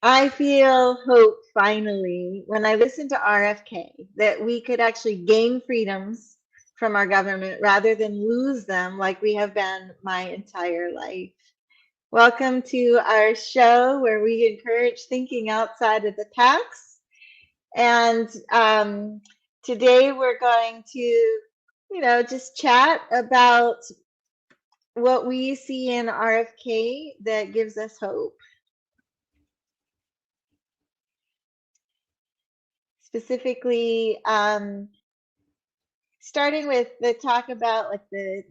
I feel hope finally when I listen to RFK that we could actually gain freedoms from our government rather than lose them like we have been my entire life. Welcome to our show where we encourage thinking outside of the tax. And today we're going to, just chat about what we see in RFK that gives us hope. Specifically, starting with the talk about like the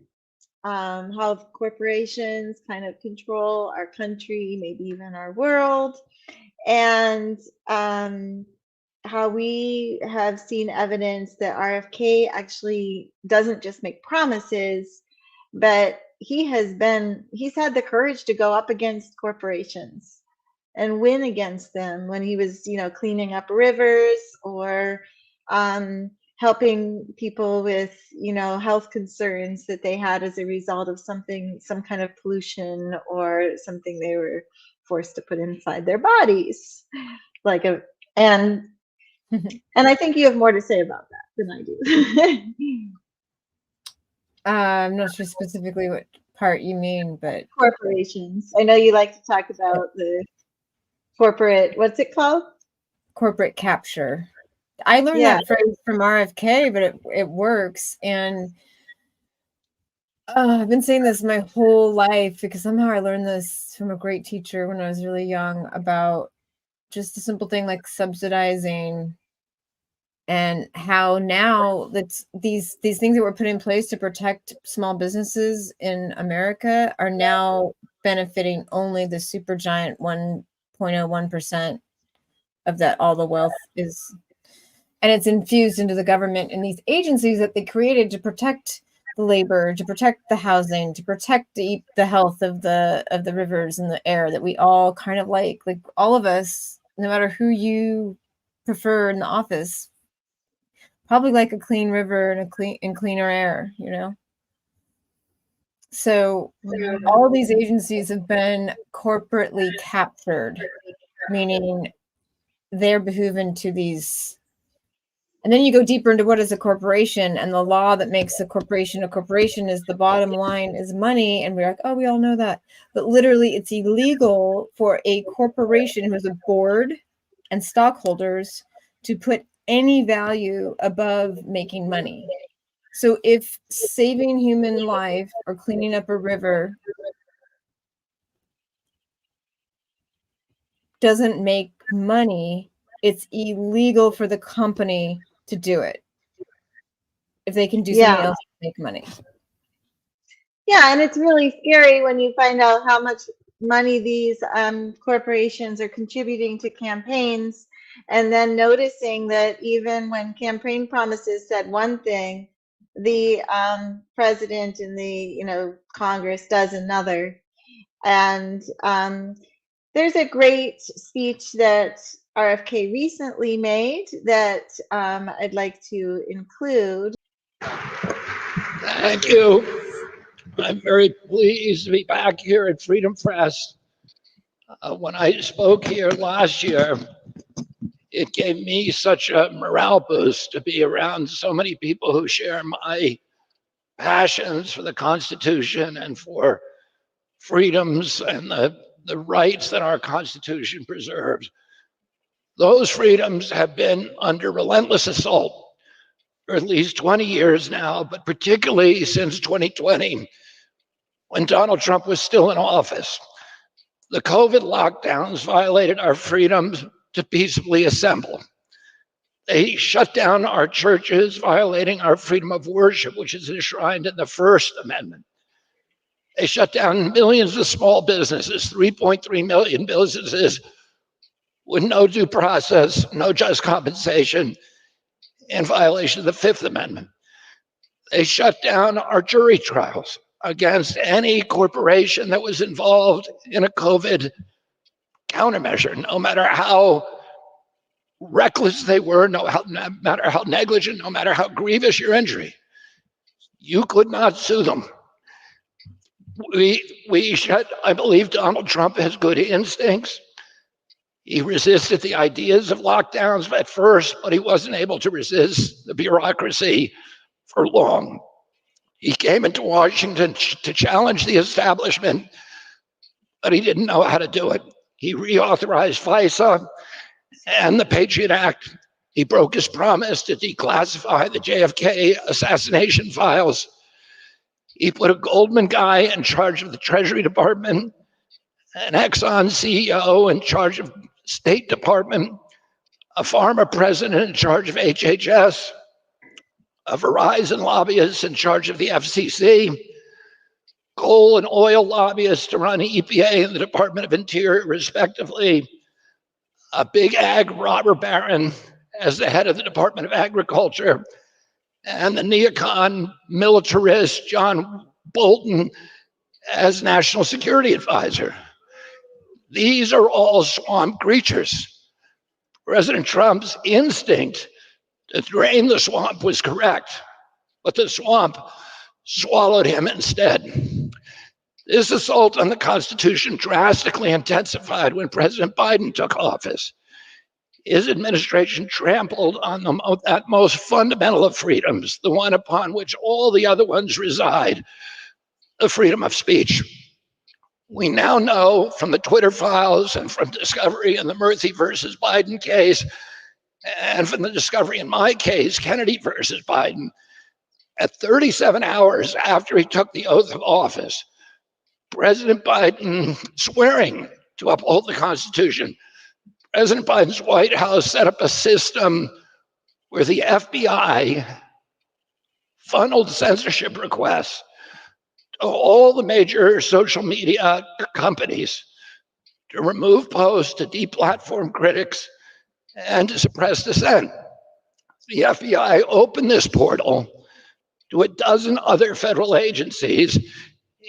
how corporations kind of control our country, maybe even our world, and how we have seen evidence that RFK actually doesn't just make promises, but he's had the courage to go up against corporations and win against them when he was, cleaning up rivers or helping people with, health concerns that they had as a result of some kind of pollution or something they were forced to put inside their bodies. And I think you have more to say about that than I do. I'm not sure specifically what part you mean, but corporations. I know you like to talk about the corporate, what's it called? Corporate capture. I learned that phrase from RFK, but it works. And I've been saying this my whole life because somehow I learned this from a great teacher when I was really young about just a simple thing like subsidizing, and how now that's these things that were put in place to protect small businesses in America are now benefiting only the super giant 1.01% of that all the wealth is, and it's infused into the government and these agencies that they created to protect the labor, to protect the housing, to protect the health of the rivers and the air that we all kind of like all of us, no matter who you prefer in the office, probably like a clean river and cleaner air, So all these agencies have been corporately captured, meaning they're behooving to these. And then you go deeper into what is a corporation, and the law that makes a corporation is the bottom line is money. And we're like, oh, we all know that. But literally, it's illegal for a corporation who has a board and stockholders to put any value above making money. So if saving human life or cleaning up a river doesn't make money, it's illegal for the company to do it if they can do something else to make money. Yeah, and it's really scary when you find out how much money these corporations are contributing to campaigns, and then noticing that even when campaign promises said one thing, the president and the Congress does another. And there's a great speech that RFK recently made that I'd like to include. Thank you. I'm very pleased to be back here at Freedom Press. When I spoke here last year, it gave me such a morale boost to be around so many people who share my passions for the Constitution and for freedoms and the rights that our Constitution preserves. Those freedoms have been under relentless assault for at least 20 years now, but particularly since 2020, when Donald Trump was still in office. The COVID lockdowns violated our freedoms to peaceably assemble. They shut down our churches, violating our freedom of worship, which is enshrined in the First Amendment. They shut down millions of small businesses, 3.3 million businesses with no due process, no just compensation, in violation of the Fifth Amendment. They shut down our jury trials against any corporation that was involved in a COVID countermeasure, no matter how reckless they were, no matter how negligent, no matter how grievous your injury. You could not sue them. I believe Donald Trump has good instincts. He resisted the ideas of lockdowns at first, but he wasn't able to resist the bureaucracy for long. He came into Washington to challenge the establishment, but he didn't know how to do it. He reauthorized FISA and the Patriot Act. He broke his promise to declassify the JFK assassination files. He put a Goldman guy in charge of the Treasury Department, an Exxon CEO in charge of State Department, a pharma president in charge of HHS, a Verizon lobbyist in charge of the FCC, coal and oil lobbyists to run EPA and the Department of Interior, respectively, a big ag robber baron as the head of the Department of Agriculture, and the neocon militarist John Bolton as National Security Advisor. These are all swamp creatures. President Trump's instinct to drain the swamp was correct, but the swamp swallowed him instead. This assault on the Constitution drastically intensified when President Biden took office. His administration trampled on that most fundamental of freedoms, the one upon which all the other ones reside, the freedom of speech. We now know from the Twitter files and from discovery in the Murthy versus Biden case, and from the discovery in my case, Kennedy versus Biden, at 37 hours after he took the oath of office, President Biden swearing to uphold the Constitution, President Biden's White House set up a system where the FBI funneled censorship requests to all the major social media companies to remove posts, to deplatform critics, and to suppress dissent. The FBI opened this portal to a dozen other federal agencies,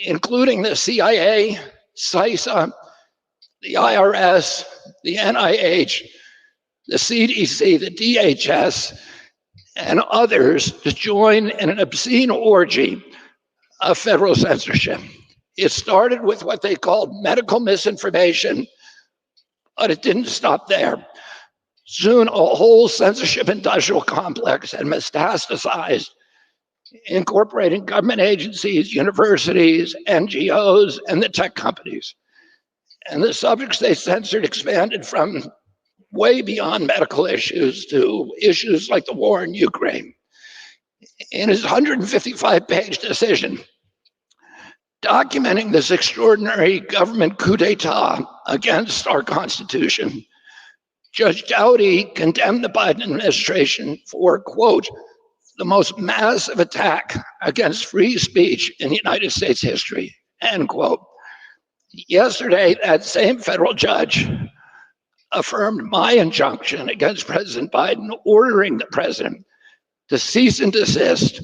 including the CIA, CISA, the IRS, the NIH, the CDC, the DHS, and others to join in an obscene orgy of federal censorship. It started with what they called medical misinformation, but it didn't stop there. Soon, a whole censorship industrial complex had metastasized, incorporating government agencies, universities, NGOs, and the tech companies. And the subjects they censored expanded from way beyond medical issues to issues like the war in Ukraine. In his 155-page decision, documenting this extraordinary government coup d'etat against our Constitution, Judge Doughty condemned the Biden administration for, quote, the most massive attack against free speech in United States history, end quote. Yesterday, that same federal judge affirmed my injunction against President Biden, ordering the president to cease and desist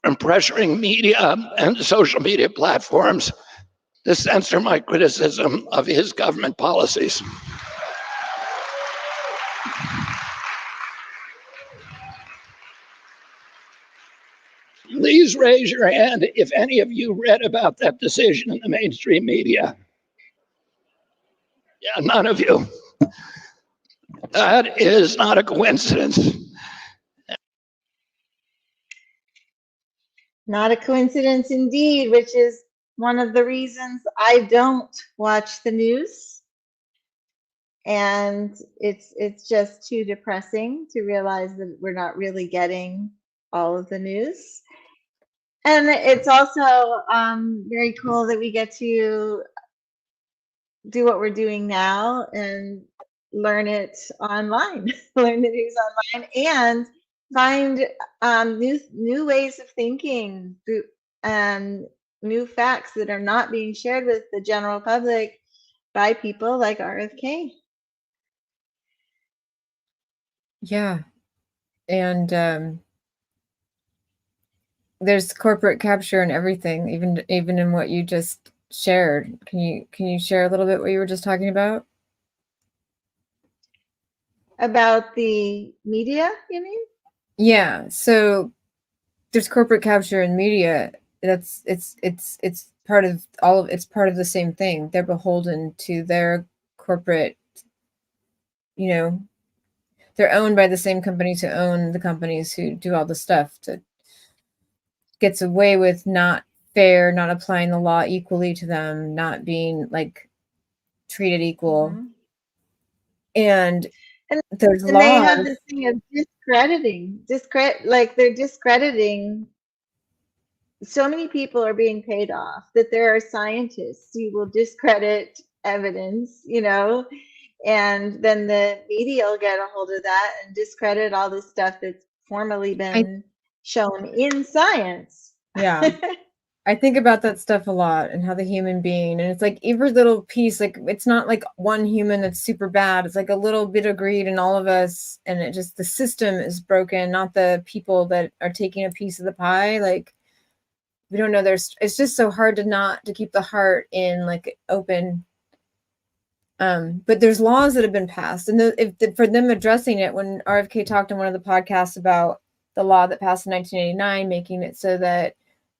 from pressuring media and social media platforms to censor my criticism of his government policies. Please raise your hand if any of you read about that decision in the mainstream media. Yeah, none of you. That is not a coincidence. Not a coincidence indeed, which is one of the reasons I don't watch the news. And it's just too depressing to realize that we're not really getting all of the news. And it's also very cool that we get to do what we're doing now and learn it online, learn the news online, and find new ways of thinking and new facts that are not being shared with the general public by people like RFK. Yeah. And there's corporate capture and everything, even in what you just shared. Can you share a little bit what you were just talking about? About the media, you mean? Yeah. So there's corporate capture in media. It's part of all of it's part of the same thing. They're beholden to their corporate they're owned by the same companies who own the companies who do all the stuff that gets away with not fair, not applying the law equally to them, not being like treated equal. Mhm. And there's And they have laws. this thing of they're discrediting. So many people are being paid off that there are scientists who will discredit evidence, and then the media will get a hold of that and discredit all this stuff that's formerly been shown in science. Yeah. I think about that stuff a lot and how the human being, and it's like every little piece, like it's not like one human that's super bad. It's like a little bit of greed in all of us. And it just, the system is broken, not the people that are taking a piece of the pie. Like, we don't know, it's just so hard to keep the heart in like open. But there's laws that have been passed, and for them addressing it, when RFK talked in one of the podcasts about the law that passed in 1989, making it so that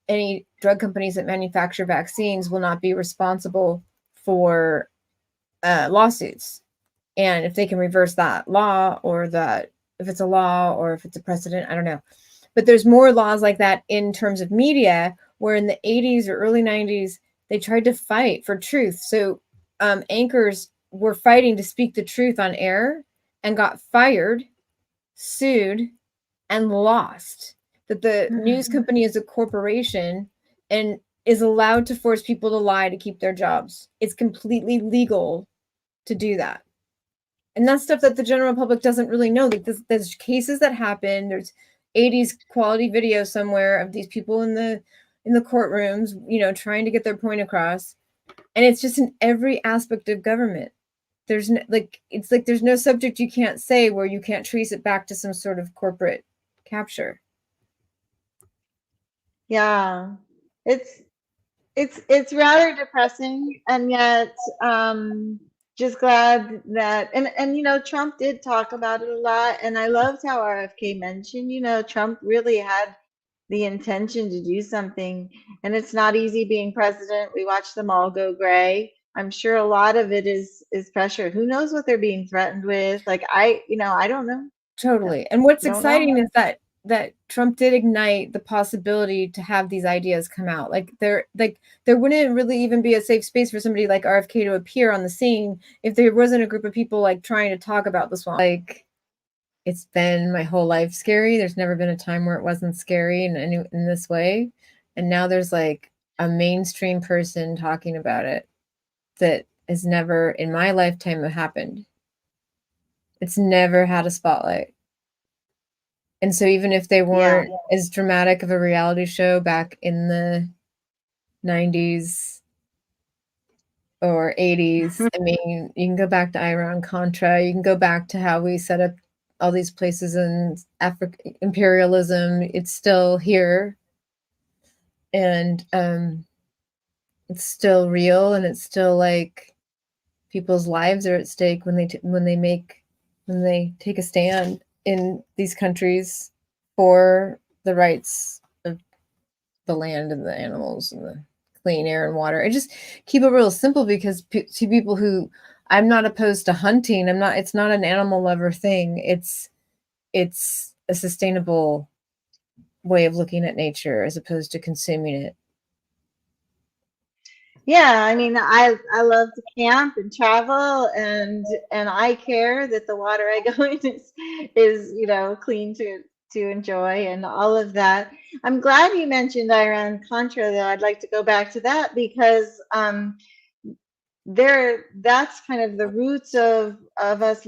any drug companies that manufacture vaccines will not be responsible for lawsuits. And if they can reverse that law, or that if it's a law or if it's a precedent, I don't know. But there's more laws like that in terms of media, where in the 80s or early 90s, they tried to fight for truth. So anchors were fighting to speak the truth on air and got fired, sued, and lost. That the news company is a corporation and is allowed to force people to lie to keep their jobs. It's completely legal to do that. And that's stuff that the general public doesn't really know. Like there's cases that happen. There's 80s quality video somewhere of these people in the courtrooms, trying to get their point across. And it's just in every aspect of government. There's there's no subject you can't say where you can't trace it back to some sort of corporate capture. Yeah, it's rather depressing, and yet just glad that, and Trump did talk about it a lot, and I loved how RFK mentioned, Trump really had the intention to do something, and it's not easy being president. We watch them all go gray. I'm sure a lot of it is pressure. Who knows what they're being threatened with? Like I don't know. Totally. And what's Don't exciting know. is that Trump did ignite the possibility to have these ideas come out. Like there wouldn't really even be a safe space for somebody like RFK to appear on the scene if there wasn't a group of people like trying to talk about this one. Like, it's been my whole life scary. There's never been a time where it wasn't scary in this way. And now there's like a mainstream person talking about it that has never in my lifetime happened. It's never had a spotlight. And so even if they weren't as dramatic of a reality show back in the 90s or 80s, I mean, you can go back to Iran-Contra, you can go back to how we set up all these places in Africa, imperialism, it's still here. And it's still real, and it's still like people's lives are at stake when they take a stand in these countries for the rights of the land and the animals and the clean air and water. I just keep it real simple, because to people who, I'm not opposed to hunting. It's not an animal lover thing. It's a sustainable way of looking at nature as opposed to consuming it. Yeah, I mean, I love to camp and travel, and I care that the water I go in is clean to enjoy and all of that. I'm glad you mentioned Iran-Contra, though. I'd like to go back to that, because that's kind of the roots of us,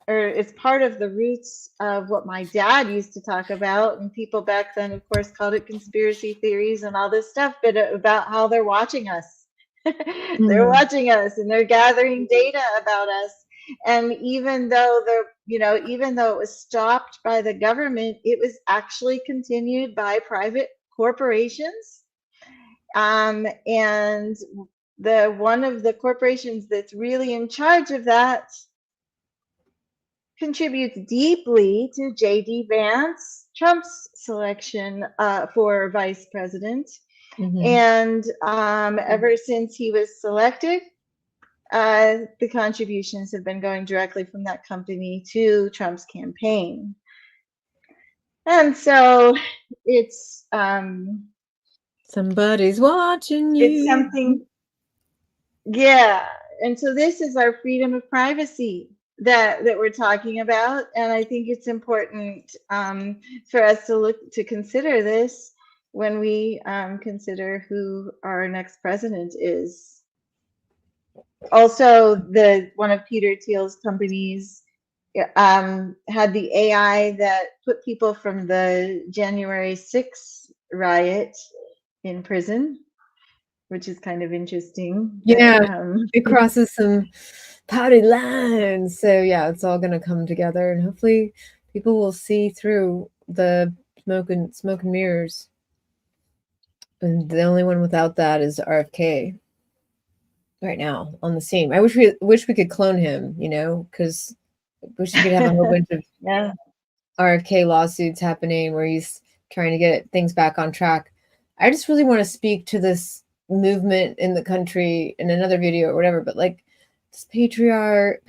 or it's part of the roots of what my dad used to talk about, and people back then, of course, called it conspiracy theories and all this stuff, but about how they're watching us. They're watching us, and they're gathering data about us. And even though even though it was stopped by the government, it was actually continued by private corporations. And one of the corporations that's really in charge of that contributes deeply to J.D. Vance, Trump's selection for vice president. And ever since he was selected, the contributions have been going directly from that company to Trump's campaign. And so it's somebody's watching you. It's something, yeah. And so this is our freedom of privacy that we're talking about, and I think it's important for us to consider this when we consider who our next president is. Also, one of Peter Thiel's companies had the AI that put people from the January 6th riot in prison, which is kind of interesting. Yeah, But, it crosses some potty lines. So yeah, it's all going to come together, and hopefully people will see through the smoke and mirrors. And the only one without that is RFK right now on the scene. I wish we could clone him, because wish we could have a whole bunch of yeah. RFK lawsuits happening where he's trying to get things back on track. I just really want to speak to this movement in the country in another video or whatever, but like this patriot,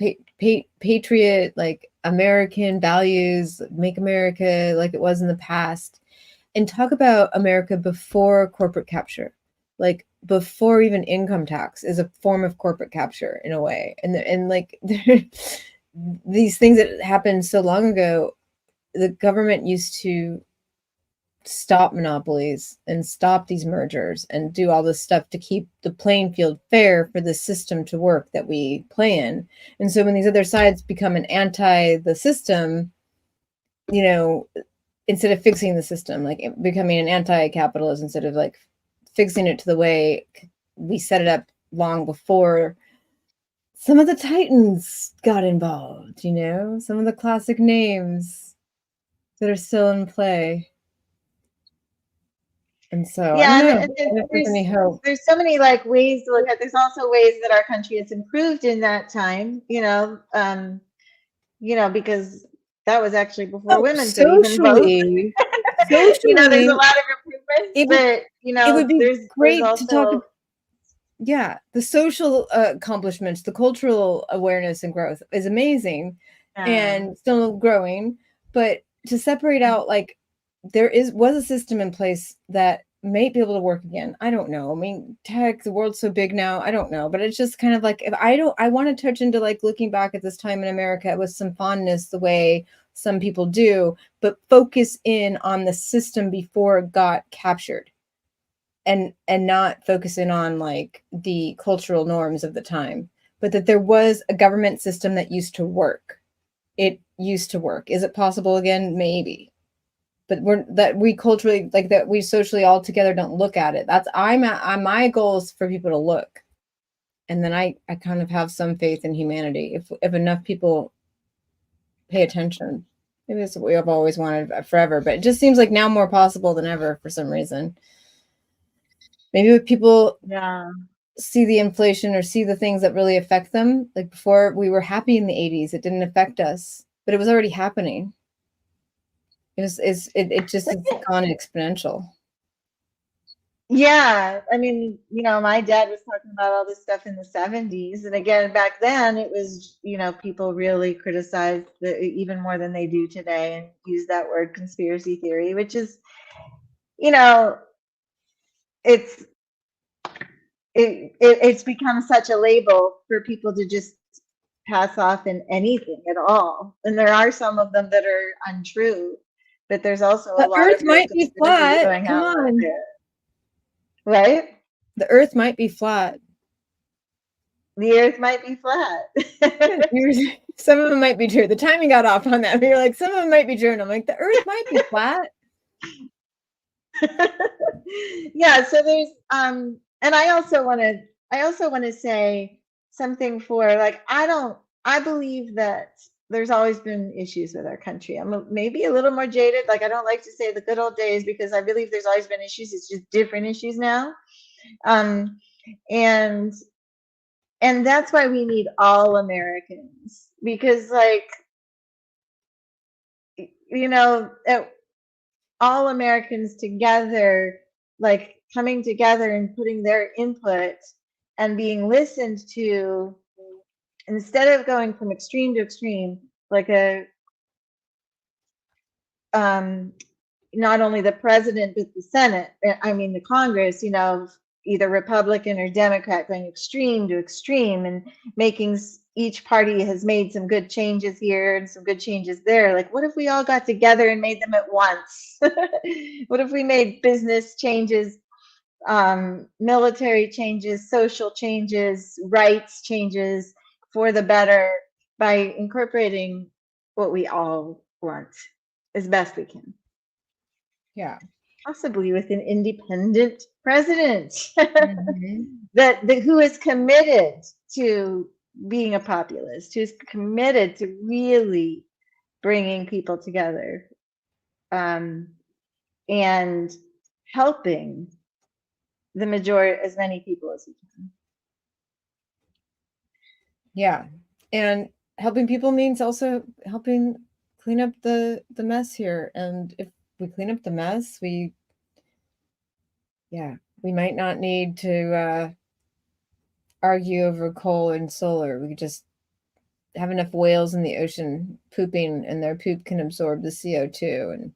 like American values, make America like it was in the past, and talk about America before corporate capture, like before even income tax is a form of corporate capture in a way. And like these things that happened so long ago, the government used to stop monopolies and stop these mergers and do all this stuff to keep the playing field fair for the system to work that we play in. And so when these other sides become an anti the system, instead of fixing the system, like becoming an anti-capitalist instead of like fixing it to the way we set it up long before some of the titans got involved, some of the classic names that are still in play. And so yeah, I don't know. There's any hope. There's so many like ways to look at. There's also ways that our country has improved in that time. Because that was actually before women could even vote. Socially, there's a lot of improvements, but it would be there's great also, to talk. Yeah, the social accomplishments, the cultural awareness and growth is amazing, and still growing. But to separate out, like there was a system in place that may be able to work again. I don't know. I mean, tech, the world's so big now. I don't know, but it's just kind of like if I want to touch into like looking back at this time in America with some fondness, the way some people do, but focus in on the system before it got captured. And not focusing on like the cultural norms of the time, but that there was a government system that used to work. It used to work. Is it possible again? Maybe. But we culturally, like that we socially all together don't look at it. That's my goal is for people to look. And then I kind of have some faith in humanity. If enough people pay attention. Maybe that's what we have always wanted forever, but it just seems like now more possible than ever for some reason. Maybe if people see the inflation or see the things that really affect them, like before we were happy in the 80s, it didn't affect us, but it was already happening. It just has gone exponential. Yeah, I mean, my dad was talking about all this stuff in the 70s, and again, back then it was, people really criticized even more than they do today, and use that word conspiracy theory, which is, it's become such a label for people to just pass off in anything at all. And there are some of them that are untrue, but there's also a lot Earth of might be flat. going Come on. Right? The Earth might be flat. The Earth might be flat. Some of them might be true. The timing got off on that. You're like, some of them might be true. And I'm like, the Earth might be flat. Yeah, so there's and I also want to say something for like I believe that there's always been issues with our country. I'm maybe a little more jaded. Like I don't like to say the good old days because I believe there's always been issues. It's just different issues now. And that's why we need all Americans, because like all Americans together, like coming together and putting their input and being listened to instead of going from extreme to extreme, like not only the president, but the Senate, I mean, the Congress, either Republican or Democrat, going extreme to extreme and making each party has made some good changes here and some good changes there. Like, what if we all got together and made them at once? What if we made business changes, military changes, social changes, rights changes for the better by incorporating what we all want as best we can? Yeah. Possibly with an independent president Mhm. that who is committed to being a populist, who's committed to really bringing people together, and helping the majority, as many people as he can. Yeah. And helping people means also helping clean up the mess here. And if we clean up the mess, we might not need to argue over coal and solar. We could just have enough whales in the ocean pooping, and their poop can absorb the CO2. And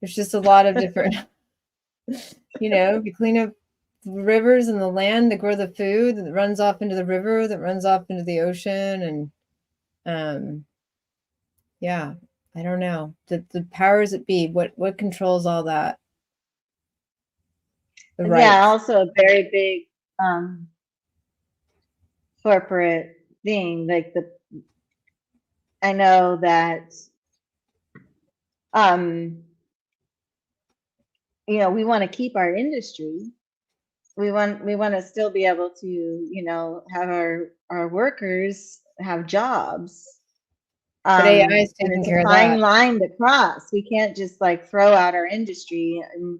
there's just a lot of different, you clean up the rivers and the land that grow the food that runs off into the river, that runs off into the ocean. And yeah, I don't know. The powers that be, what controls all that? The Yeah, rights. also a very big corporate thing. Like I know that we want to keep our industry. We want to still be able to have our workers have jobs. But AI is And taking it's care a of fine that. line to cross. We can't just like throw out our industry, and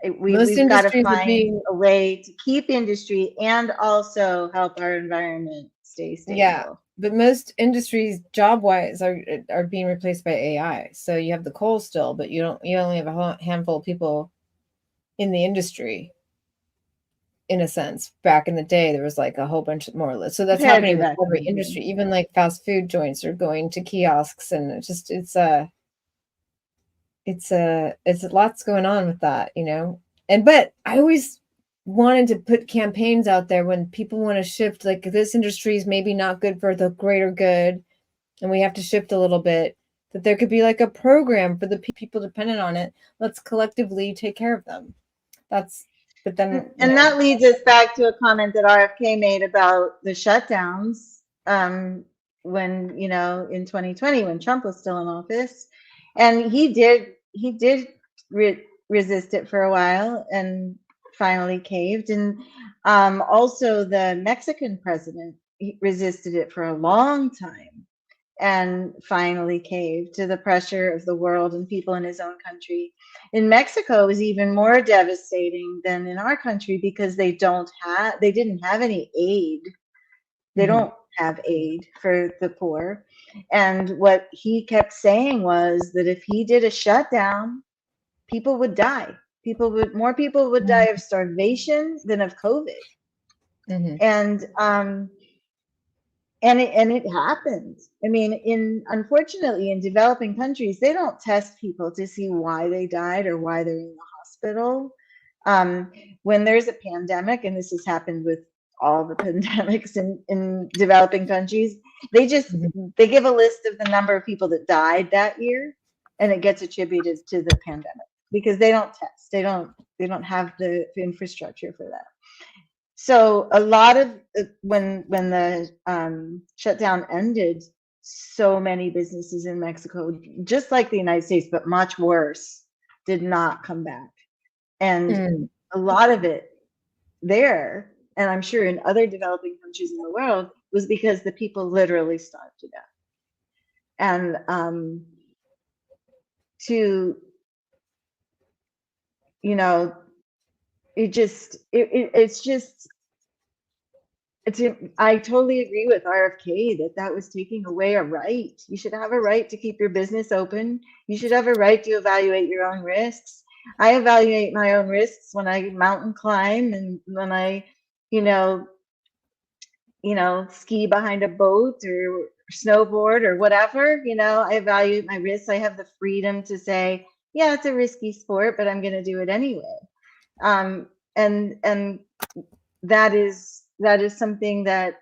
Most we've got to industries are find being a way to keep industry and also help our environment stay stable. Yeah, but most industries, job-wise, are being replaced by AI. So you have the coal still, but you only have a handful of people in the industry. In a sense, back in the day, there was like a whole bunch more or less. So that's Compared to happening with back every in the day. industry. Even like fast food joints are going to kiosks, and it's lots going on with that, but I always wanted to put campaigns out there when people want to shift, like this industry is maybe not good for the greater good and we have to shift a little bit, that there could be like a program for the people dependent on it. Let's collectively take care of them. But then and that leads us back to a comment that RFK made about the shutdowns, when in 2020, when Trump was still in office, and he did resist it for a while and finally caved. And also the Mexican president, he resisted it for a long time and finally caved to the pressure of the world and people in his own country. In Mexico, it was even more devastating than in our country because they didn't have any aid. They don't have aid for the poor. And what he kept saying was that if he did a shutdown, people would die. More people would die of starvation than of COVID. And it happened. I mean, unfortunately, in developing countries, they don't test people to see why they died or why they're in the hospital. When there's a pandemic, and this has happened with all the pandemics in developing countries, they give a list of the number of people that died that year, and it gets attributed to the pandemic because they don't test. They don't have the infrastructure for that. So a lot of when the shutdown ended, so many businesses in Mexico, just like the United States, but much worse, did not come back. And a lot of it there, and I'm sure in other developing countries in the world, was because the people literally starved to death. And I totally agree with RFK that was taking away a right. You should have a right to keep your business open. You should have a right to evaluate your own risks. I evaluate my own risks when I mountain climb and when I, ski behind a boat or snowboard or whatever. I value my risks. I have the freedom to say, yeah, it's a risky sport, but I'm going to do it anyway. And that is something that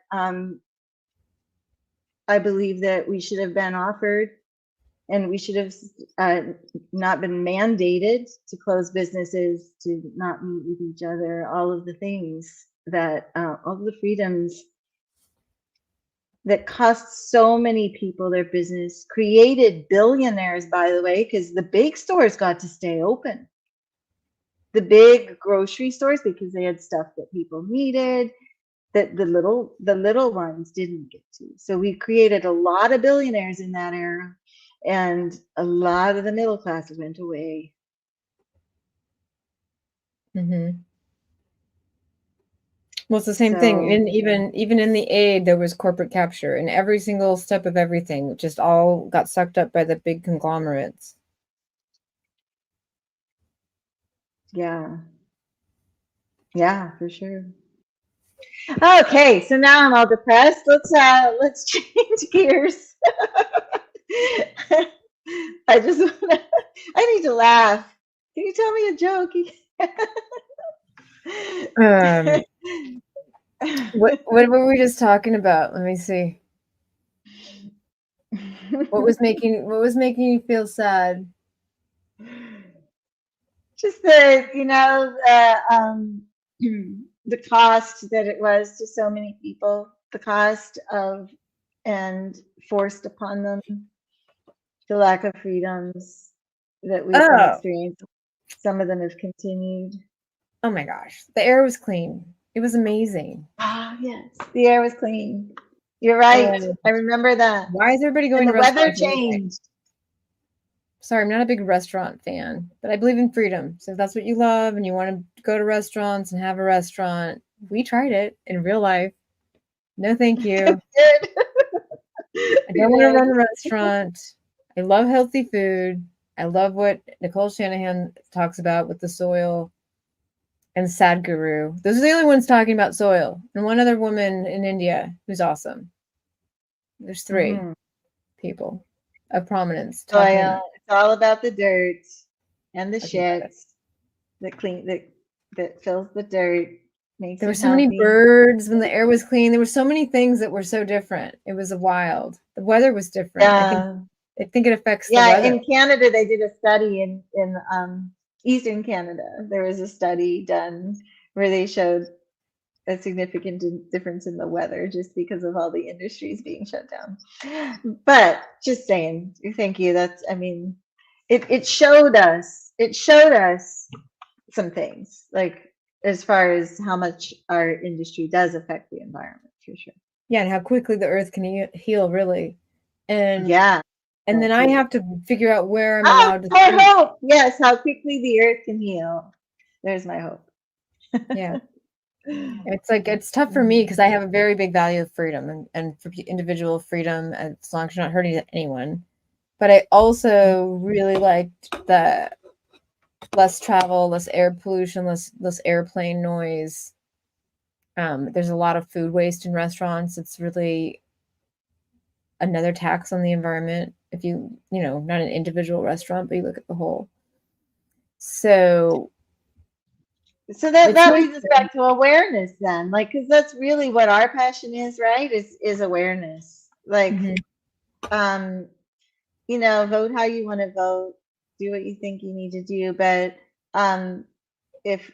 I believe that we should have been offered, and we should have not been mandated to close businesses, to not meet with each other, all of the things that, all of the freedoms that cost so many people their business, created billionaires, by the way, because the big stores got to stay open. The big grocery stores, because they had stuff that people needed, that the little ones didn't get to. So we created a lot of billionaires in that era, and a lot of the middle class went away. Mm-hmm. Well, it's the same thing. And even in the aid, there was corporate capture, and every single step of everything just all got sucked up by the big conglomerates. Yeah, for sure. Okay, so now I'm all depressed. Let's change gears. I need to laugh. Can you tell me a joke? What were we just talking about? Let me see. What was making you feel sad? Just the the cost that it was to so many people, the cost of, and forced upon them, the lack of freedoms that we've been experiencing. Some of them have continued. Oh my gosh, the air was clean. It was amazing. Ah, yes, the air was clean. You're right. I remember that. Why is everybody going and to the weather restaurants? changed. Sorry, I'm not a big restaurant fan, but I believe in freedom. So if that's what you love and you want to go to restaurants and have a restaurant, we tried it in real life. No, thank you. I don't want to run a restaurant. I love healthy food. I love what Nicole Shanahan talks about with the soil and Sadhguru. Those are the only ones talking about soil. And one other woman in India who's awesome. There's 3 people of prominence. Soil. It's all about the dirt and the shit that fills the dirt. There were so many birds when the air was clean. There were so many things that were so different. It was wild. The weather was different. Yeah. I think it affects the weather. In Canada, they did a study in Eastern Canada. There was a study done where they showed a significant difference in the weather just because of all the industries being shut down. But just saying, thank you. It showed us some things, like as far as how much our industry does affect the environment, for sure. Yeah, and how quickly the earth can heal, really. And and then I have to figure out where I'm allowed to sleep. Hope. Yes, how quickly the earth can heal. There's my hope. Yeah. It's tough for me because I have a very big value of freedom and for individual freedom, as long as you're not hurting anyone. But I also really liked the less travel, less air pollution, less airplane noise. There's a lot of food waste in restaurants. It's really another tax on the environment if you not an individual restaurant, but you look at the whole. So that leads us back to awareness then, because that's really what our passion is, right? Is awareness. Vote how you want to vote, do what you think you need to do, but if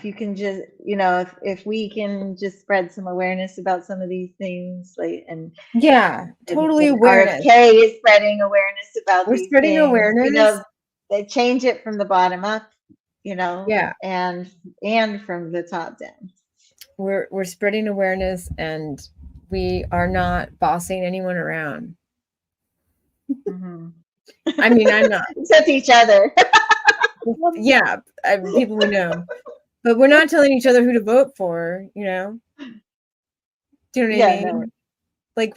you can just if we can just spread some awareness about some of these things, totally awareness. RFK is spreading awareness about We're these spreading things. awareness. They change it from the bottom up, and from the top down. We're spreading awareness, and we are not bossing anyone around. I mean, I'm not. Except each other. Yeah, people we know. But we're not telling each other who to vote for, Do you know what I mean? No. Like,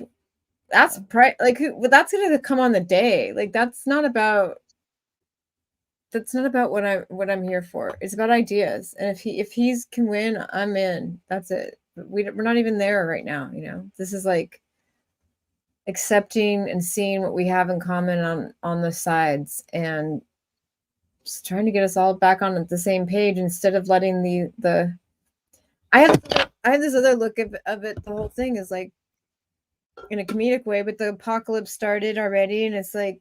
that's that's going to come on the day. Like, that's not about that's not about what I'm here for. It's about ideas. And if he's can win, I'm in. That's it. We're not even there right now, you know. This is like accepting and seeing what we have in common on the sides and just trying to get us all back on the same page instead of letting the I have this other look of it. The whole thing is like in a comedic way, but the apocalypse started already, and it's like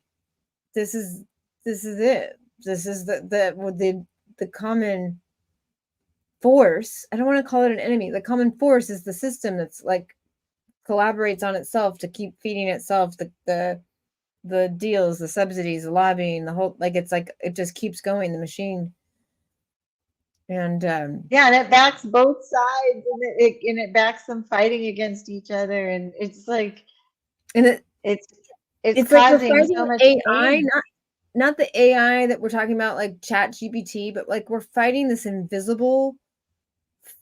this is it. This is the common force. I don't want to call it an enemy. The common force is the system that's like collaborates on itself to keep feeding itself the deals, the subsidies, the lobbying, the whole like it's like it just keeps going, the machine. And yeah, and it backs both sides, and it backs them fighting against each other, and it's like, and it's like we're causing so fighting much AI, pain. not the AI that we're talking about, like Chat GPT, but like we're fighting this invisible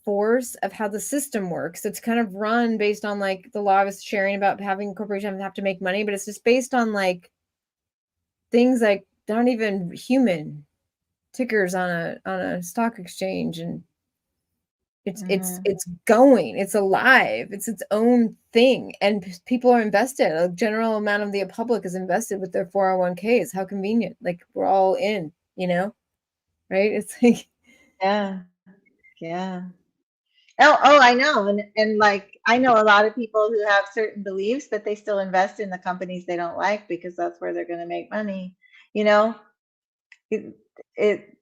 force of how the system works. It's kind of run based on like the law I was sharing about having corporations have to make money, but it's just based on like things like not even human tickers on a stock exchange, and it's going, it's alive, it's its own thing, and people are invested. A general amount of the public is invested with their 401ks. How convenient. Like we're all in, you know, right? It's like yeah. Oh, I know. And like I know a lot of people who have certain beliefs, but they still invest in the companies they don't like because that's where they're going to make money. You know, it, it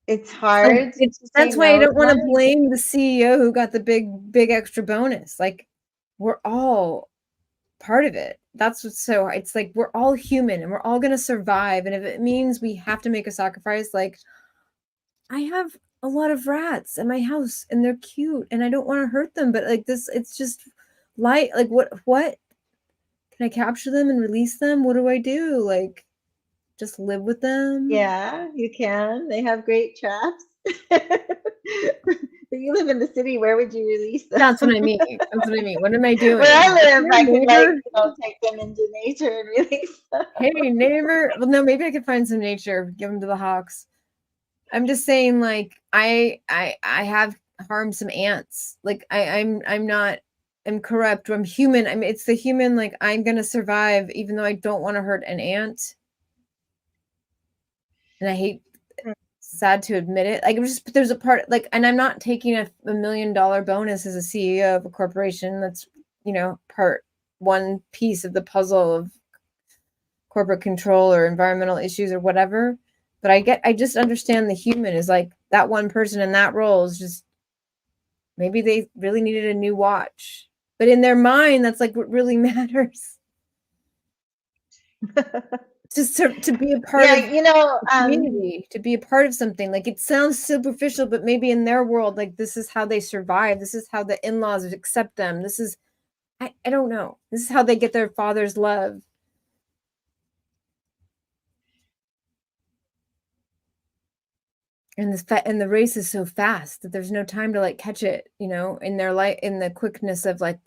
it's so hard to say that's why I no to don't want to money. blame the CEO who got the big extra bonus. Like we're all part of it. That's what's so it's like we're all human and we're all going to survive, and if it means we have to make a sacrifice, like I have a lot of rats in my house and they're cute and I don't want to hurt them, but like this, it's just light. Like what can I capture them and release them? What do I do? Like just live with them? Yeah, you can. They have great traps. But you live in the city, where would you release them? That's what I mean. That's what I mean. What am I doing? Where I live, Hey, I could like, neighbor. take them into nature and release them. Hey, neighbor. Well, no, maybe I could find some nature, give them to the hawks. I'm just saying, like, I have harmed some ants. Like, I'm not, I'm corrupt. I'm human. I mean, it's the human. Like, I'm gonna survive, even though I don't want to hurt an ant. And I hate, sad to admit it. Like, there's a part, like, and I'm not taking $1 million bonus as a CEO of a corporation. That's, you know, one piece of the puzzle of corporate control or environmental issues or whatever. But I just understand the human is like that one person in that role is just maybe they really needed a new watch. But in their mind, that's like what really matters. Just to be a part of the community, to be a part of something. Like it sounds superficial, but maybe in their world, like this is how they survive. This is how the in-laws accept them. This is, I don't know. This is how they get their father's love. And the race is so fast that there's no time to like catch it, you know, in their life, in the quickness of like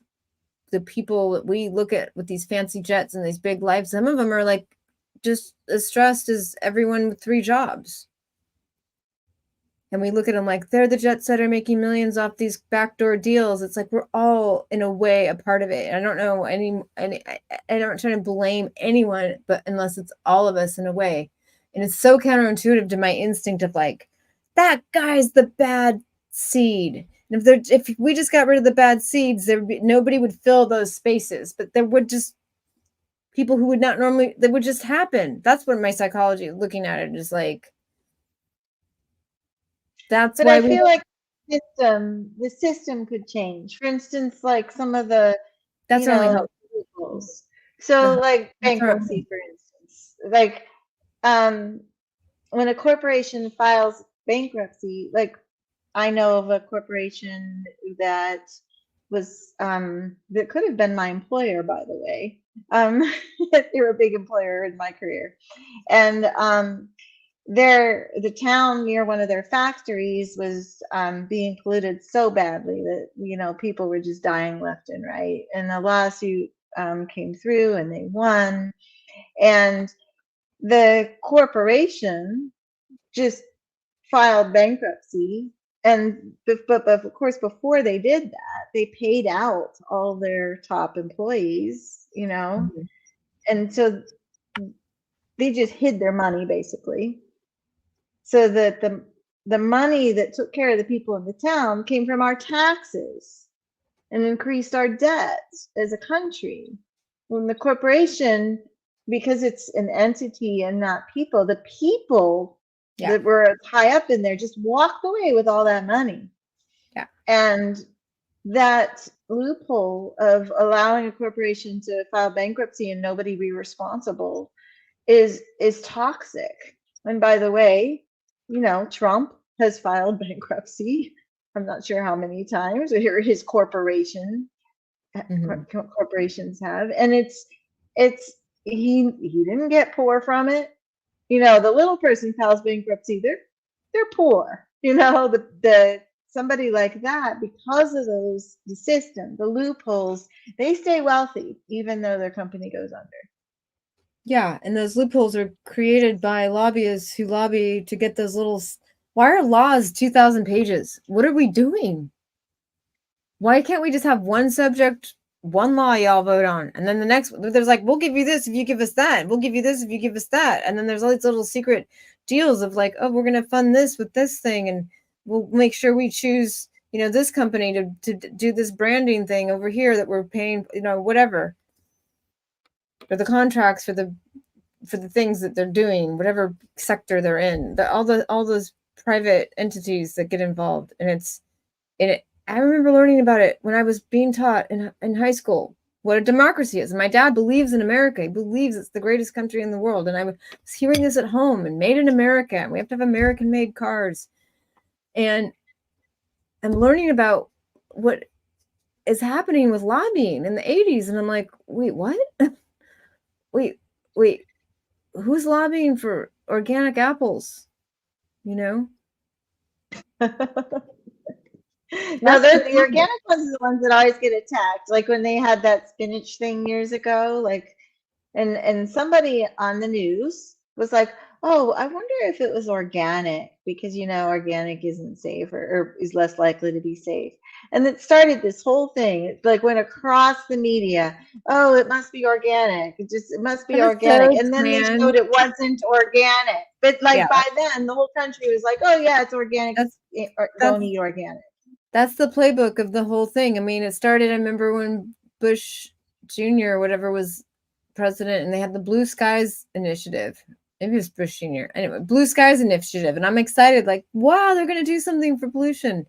the people that we look at with these fancy jets and these big lives. Some of them are like just as stressed as everyone with 3 jobs. And we look at them like they're the jet setter making millions off these backdoor deals. It's like we're all in a way a part of it. I don't know I'm not trying to blame anyone, but unless it's all of us in a way. And it's so counterintuitive to my instinct of like, that guy's the bad seed. And if we just got rid of the bad seeds, nobody would fill those spaces, but there would just people who would not normally, that would just happen. That's what my psychology looking at it is like. That's but why I feel like the system could change. For instance, like some of the, that's only hope. vehicles. So like bankruptcy, for instance, like when a corporation files bankruptcy, like I know of a corporation that was that could have been my employer, by the way. They were a big employer in my career, and the town near one of their factories was being polluted so badly that people were just dying left and right, and a lawsuit came through and they won, and the corporation just filed bankruptcy. And but of course, before they did that, they paid out all their top employees, Mhm. and so they just hid their money basically, so that the money that took care of the people in the town came from our taxes and increased our debt as a country. When the corporation, because it's an entity and not people, the people Yeah. that were high up in there just walked away with all that money. Yeah. And that loophole of allowing a corporation to file bankruptcy and nobody be responsible is toxic. And by the way, Trump has filed bankruptcy. I'm not sure how many times, or his corporations have, and it's he didn't get poor from it. The little person files bankruptcy, they're poor. The somebody like that, because of the system, the loopholes, they stay wealthy even though their company goes under. Yeah, and those loopholes are created by lobbyists who lobby to get those little. Why are laws 2,000 pages? What are we doing? Why can't we just have one subject, one law y'all vote on, and then the next there's like, we'll give you this if you give us that, we'll give you this if you give us that, and then there's all these little secret deals of like, oh, we're gonna fund this with this thing, and we'll make sure we choose this company to do this branding thing over here that we're paying whatever, or the contracts for the things that they're doing, whatever sector they're in, all those private entities that get involved, and I remember learning about it when I was being taught in high school what a democracy is. And my dad believes in America. He believes it's the greatest country in the world. And I was hearing this at home, and made in America. And we have to have American-made cars. And I'm learning about what is happening with lobbying in the 80s. And I'm like, wait, what? wait, who's lobbying for organic apples? No, the organic ones are the ones that always get attacked. Like when they had that spinach thing years ago, and somebody on the news was like, "Oh, I wonder if it was organic because organic isn't safe, or is less likely to be safe." And it started this whole thing. It like went across the media. Oh, it must be organic. It must be organic. And then they showed it wasn't organic. But by then, the whole country was like, "Oh yeah, it's organic. Don't eat organic." That's the playbook of the whole thing. I mean, it started, I remember when Bush Jr. or whatever was president, and they had the Blue Skies Initiative. Maybe it was Bush Jr. Anyway, Blue Skies Initiative. And I'm excited, like, wow, they're going to do something for pollution.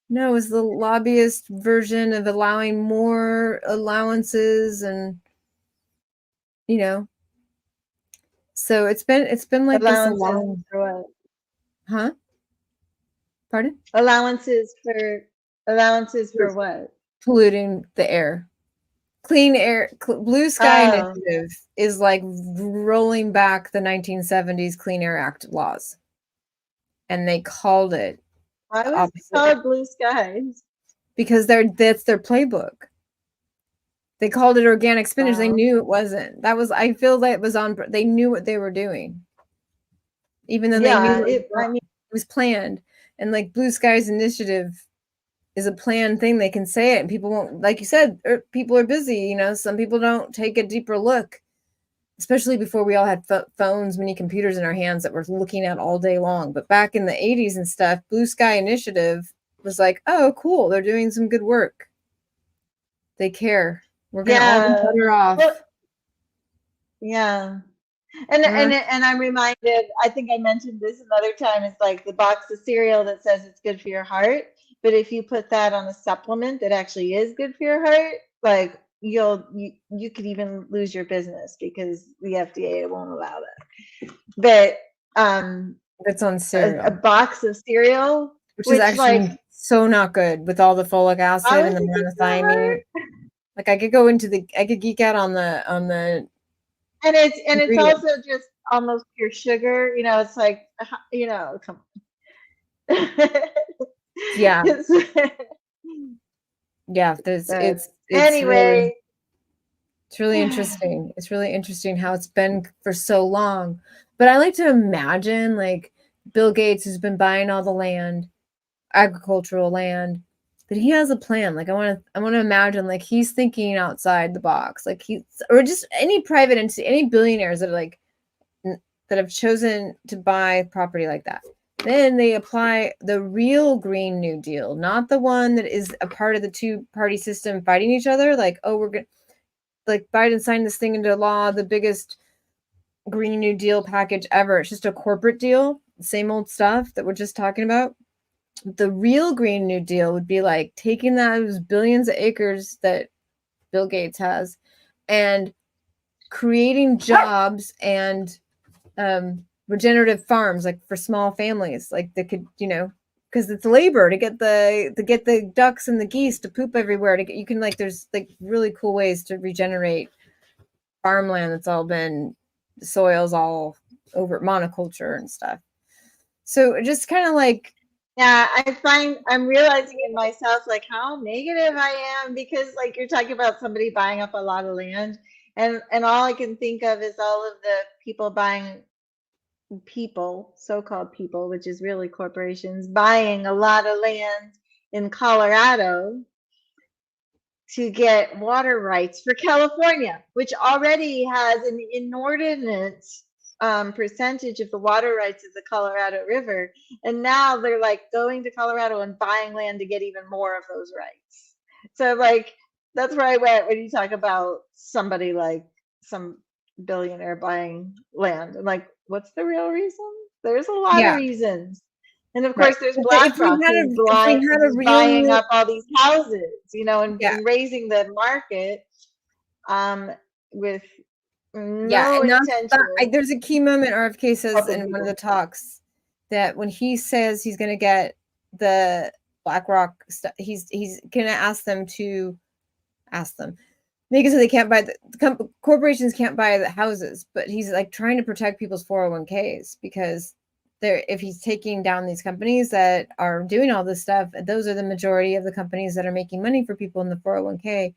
No, it was the lobbyist version of allowing more allowances and, so it's been like allowances this a long. For what? Huh? Pardon? Allowances for what? Polluting the air. Clean air, Blue Sky Initiative is like rolling back the 1970s Clean Air Act laws. And they called it. Why was it called Blue Skies? Because that's their playbook. They called it organic spinach. Wow. They knew it wasn't. I feel like it was they knew what they were doing. Even though they knew it was planned. And like Blue Skies Initiative is a planned thing. They can say it, and people won't, like you said, people are busy. Some people don't take a deeper look, especially before we all had phones, mini computers in our hands that we're looking at all day long. But back in the 80s and stuff, Blue Sky Initiative was like, oh, cool. They're doing some good work. They care. We're going to all be better off. Well, yeah. And I'm reminded, I think I mentioned this another time, it's like the box of cereal that says it's good for your heart. But if you put that on a supplement that actually is good for your heart, like you could even lose your business because the FDA won't allow that. But that's on cereal. A box of cereal, which is actually so not good with all the folic acid and the monothymine. Like I could geek out on the and it's also just almost pure sugar. It's like come on. Yeah. Yeah, it's anyway. It's really interesting. It's really interesting how it's been for so long. But I like to imagine like Bill Gates, who's been buying all the land, agricultural land, that he has a plan. Like I want to imagine like he's thinking outside the box, like or just any private entity, any billionaires that are like that have chosen to buy property like that. Then they apply the real Green New Deal, not the one that is a part of the two-party system fighting each other. Like, oh, we're going like Biden signed this thing into law, the biggest Green New Deal package ever. It's just a corporate deal, same old stuff that we're just talking about. The real Green New Deal would be like taking those billions of acres that Bill Gates has and creating jobs and regenerative farms, like for small families, like they could, because it's labor to get the ducks and the geese to poop everywhere. You can like, there's like really cool ways to regenerate farmland that's all been soils all over monoculture and stuff. So just kind of like, yeah, I'm realizing in myself like how negative I am, because like you're talking about somebody buying up a lot of land, and all I can think of is all of the people buying, so-called people, which is really corporations, buying a lot of land in Colorado to get water rights for California, which already has an inordinate percentage of the water rights of the Colorado River. And now they're like going to Colorado and buying land to get even more of those rights. So like, that's where I went when you talk about somebody like some billionaire buying land. I'm like, what's the real reason? There's a lot of reasons. And of course, there's BlackRock who's buying up all these houses, and raising the market with no intention. There's a key moment RFK says in one of the talks that when he says he's going to get the BlackRock stuff, he's going to ask them make it so they can't buy the corporations can't buy the houses, but he's like trying to protect people's 401ks, because if he's taking down these companies that are doing all this stuff, those are the majority of the companies that are making money for people in the 401k.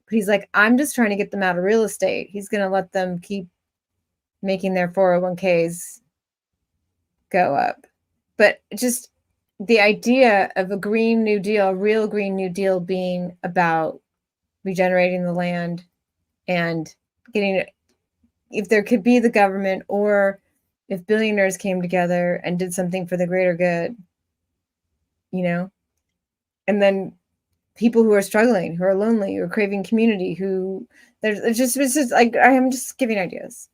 But he's like, I'm just trying to get them out of real estate. He's going to let them keep making their 401ks go up. But just the idea of a Green New Deal, a real Green New Deal, being about regenerating the land and getting it, if there could be the government, or if billionaires came together and did something for the greater good, and then people who are struggling, who are lonely, who are craving community, it's just like, I'm just giving ideas.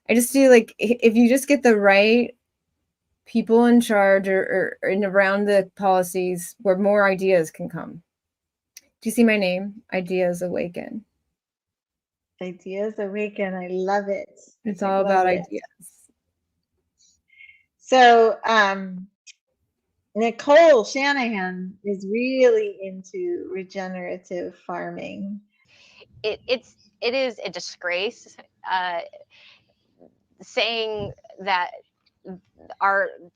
I just feel like if you just get the right people in charge or in around the policies, where more ideas can come. Do you see my name? Ideas Awaken. Ideas Awaken. I love it. It's all about ideas. So, Nicole Shanahan is really into regenerative farming. It is a disgrace saying that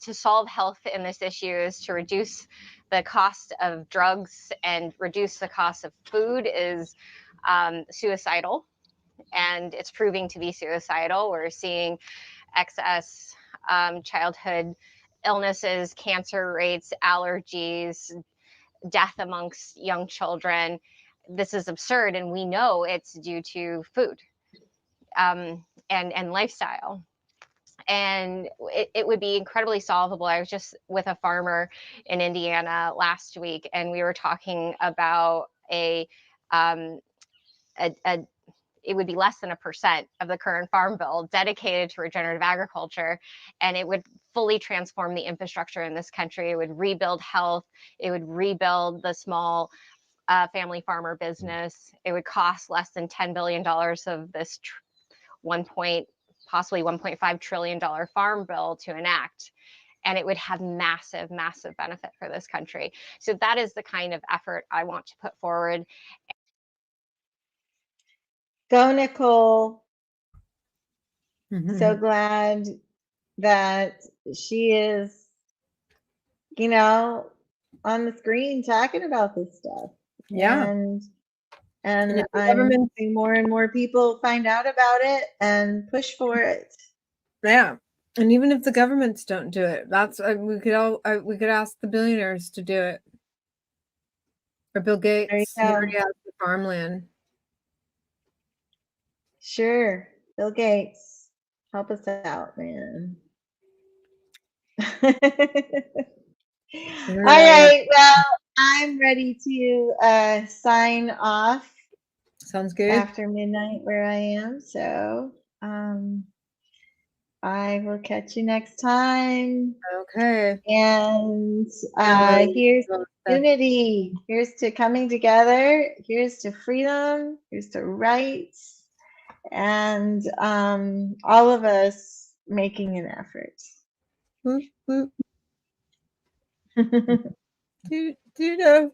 to solve health in this issue is to reduce the cost of drugs and reduce the cost of food is suicidal, and it's proving to be suicidal. We're seeing excess childhood illnesses, cancer rates, allergies, death amongst young children. This is absurd, and we know it's due to food and lifestyle. And it would be incredibly solvable. I was just with a farmer in Indiana last week, and we were talking about it would be less than 1% of the current farm bill dedicated to regenerative agriculture, and it would fully transform the infrastructure in this country. It would rebuild health. It would rebuild the small family farmer business. It would cost less than $10 billion of this possibly $1.5 trillion farm bill to enact. And it would have massive, massive benefit for this country. So that is the kind of effort I want to put forward. Go, Nicole. So glad that she is, on the screen talking about this stuff. Yeah. And I'm seeing more and more people find out about it and push for it. Yeah. And even if the governments don't do it, that's we could ask the billionaires to do it, or Bill There you Gates. He go. already has the farmland. Sure. Bill Gates, help us out, man. All right. Well, I'm ready to sign off. Sounds good. After midnight where I am. So I will catch you next time. Okay. And And here's unity. Here's to coming together. Here's to freedom. Here's to rights. And all of us making an effort. Whoop, whoop. Ditto.